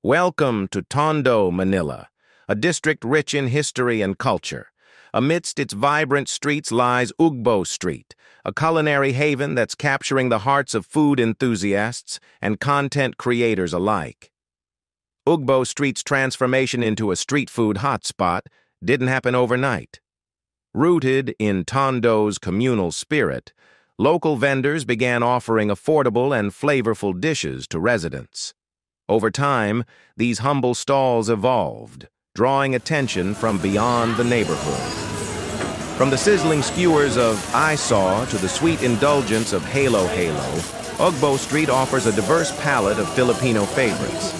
Welcome to Tondo, Manila, a district rich in history and culture. Amidst its vibrant streets lies Ugbo Street, a culinary haven that's capturing the hearts of food enthusiasts and content creators alike. Ugbo Street's transformation into a street food hotspot didn't happen overnight. Rooted in Tondo's communal spirit, local vendors began offering affordable and flavorful dishes to residents. Over time, these humble stalls evolved, drawing attention from beyond the neighborhood. From the sizzling skewers of I Saw to the sweet indulgence of Halo Halo, Ugbo Street offers a diverse palette of Filipino favorites.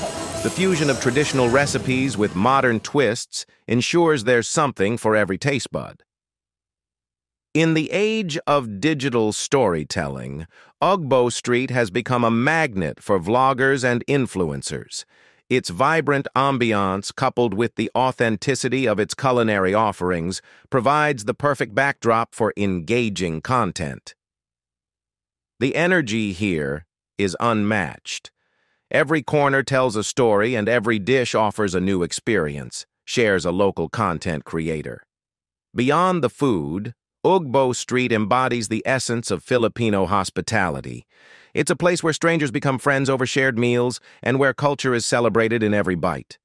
The fusion of traditional recipes with modern twists ensures there's something for every taste bud. In the age of digital storytelling, Ugbo Street has become a magnet for vloggers and influencers. Its vibrant ambiance, coupled with the authenticity of its culinary offerings, provides the perfect backdrop for engaging content. The energy here is unmatched. Every corner tells a story and every dish offers a new experience, shares a local content creator. Beyond the food, Ugbo Street embodies the essence of Filipino hospitality. It's a place where strangers become friends over shared meals and where culture is celebrated in every bite.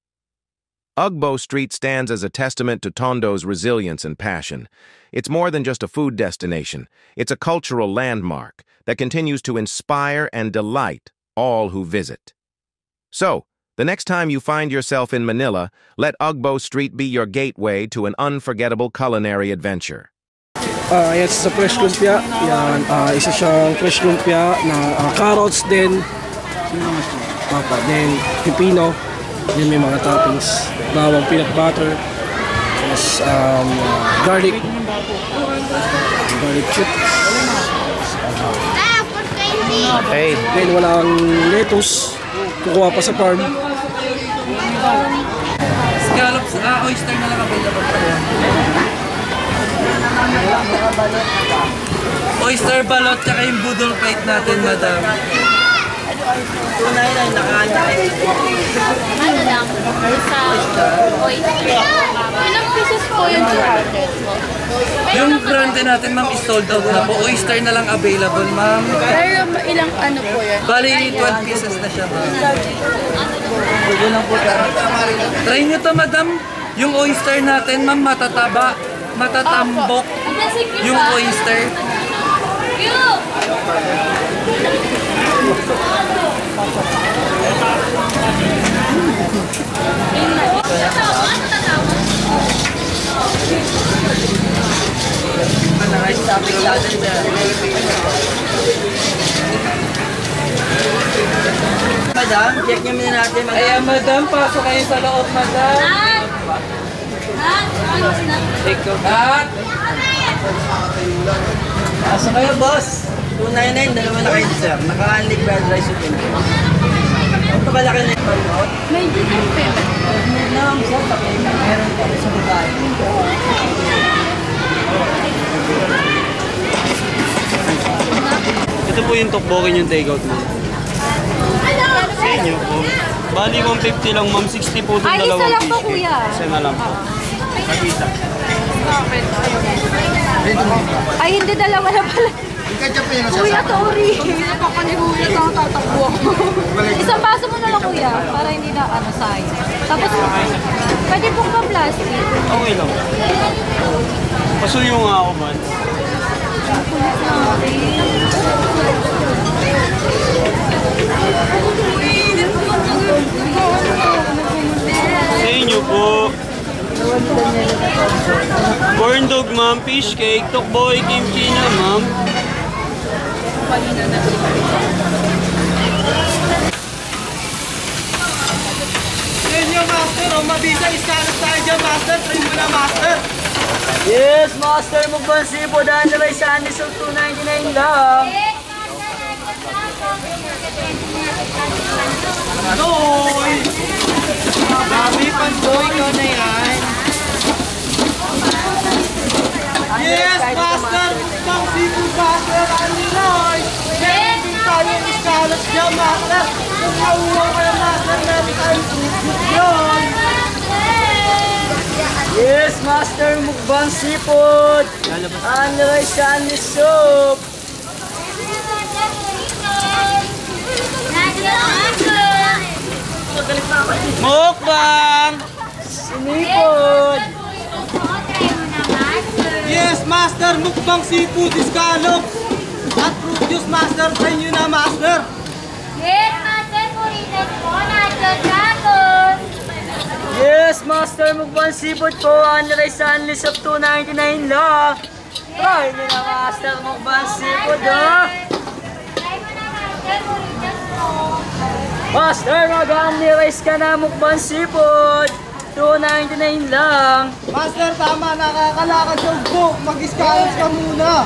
Ugbo Street stands as a testament to Tondo's resilience and passion. It's more than just a food destination. It's a cultural landmark that continues to inspire and delight all who visit. So, the next time you find yourself in Manila, let Ugbo Street be your gateway to an unforgettable culinary adventure. Yan sa fresh lumpia, yan, isa siyang fresh lumpia na carrots din, then pipino, then may mga toppings, bawang peanut butter, plus garlic chips. Okay. Then walang lettuce, kukuha pa sa farm. Scallops, oyster na lang available pa yan. Oyster balot tsaka yung budol plate natin, madam. Tunay na yung nakakanya. Ano lang? Sa oyster. Ilang pieces po yung 200? Yung grande natin, ma'am, is sold out na po. Oyster na lang available, ma'am. Pero ilang ano po yun? Bali, 12 pieces na siya, ma'am. Yun lang po. Try nyo to, madam. Yung oyster natin, ma'am, matataba. Matatambok yung oyster. Madam, check nyo muna natin. Ayan, madam, pasok kayo sa loob, madam. Asa kayo, boss? 299, dalawa na kayo, sir. Naka-unlimited fried rice yung pinag. Ito kalaki na ito. May different payment. Meron pa sa babae. Ito po yung tokbokin yung takeout mo. Sa inyo po. Bali 150 lang, ma'am. 60 po itong dalawang. Ay, isa lang po, kuya. Isa na lang po. Mag-isa. Ay, hindi, dalawa na pala. Kuya, sorry. Ako ni kuya, tatakbo ako. Isang baso mo na lang, kuya, para hindi na sayang. Tapos, pwede pong pa-plastic. Okay lang. Pasuyo nga ako, man. Sa inyo po. Corn dog, ma'am. Fish cake. Tokboy. Kimchi na, ma'am. Inyo, master. O, mabisa. Iskalas tayo dyan, master. Try mo na, master. Yes, master mo ba sipo daan na may sandwich of 299 lang. Anoy! Dami pansoy ko na yan. Yes, master! Pang seafood master! Anoy! Meron din tayo iskalas dyan, master! Kung nauwa ko yung master, meron tayong Yes, Master Mukbang Seafood! Only rice, only soup! Mukbang! Seafood! Yes, Master! Mukbang Seafood Iskalog! At fruit juice, Master! Try nyo na, Master! Yes, Master, puritas po, nacho tacos. Yes, Master Mukbang Seafood po! Only rice, only soup, $2.99 lang! Try nyo na, Master Mukbang Seafood, ha? Try mo na, Master, puritas po. Master, mag-only rice ka na, Mukbang Seafood! $2.99 lang! Master, tama! Nakakalakad yung book! Mag-scallops ka muna!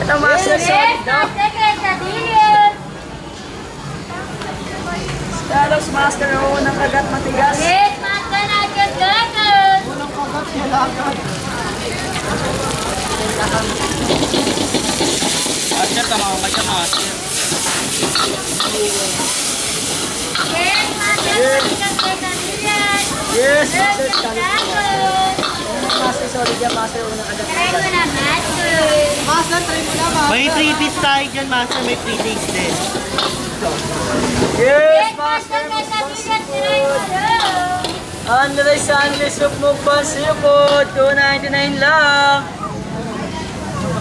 Ito, Master, Yes, solid na! Master, quesadillas. Scallops, Master, oo, ng kagat matigas! Yes, Master, nacho tacos. Master, tama ka siya, Master! Yes, Master, puritas quesadillas. Yes, Master, Nacho scallops! tacos. Master, solid yan, Master, unang kagat Try mo matigas! na, Master. Master, try mo na, Master! May freebies tayo dyan, Master. May free taste din. Yes, Yes, Master, Master, Mukbang quesadillas. Try mo Seafood! na. Only rice, only soup, Mukbang Seafood! $2.99 lang!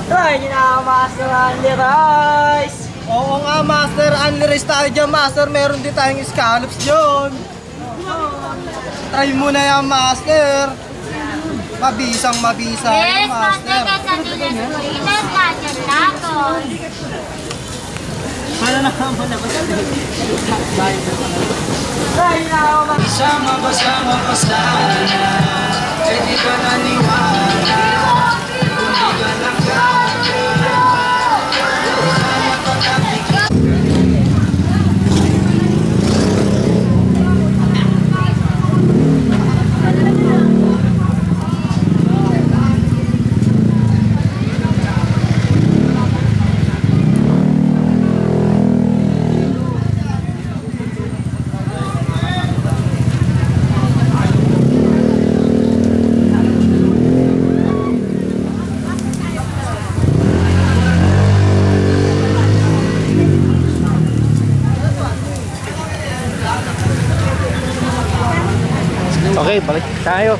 Try nyo na, Master, only rice! Oo nga, Master. Only rice tayo dyan, Master. Meron din tayong scallops dyan. Try mo na yan, Master. Mabisang mabisa Yes, yan, Master, Master. quesadillas. Puritas, nacho tacos. Try nyo na, Master! Sama ba sa mapasada na? Eh di ka naniwala. Kung di ka nagkakala. Okay, balik tayo.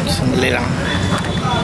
Sandali lang.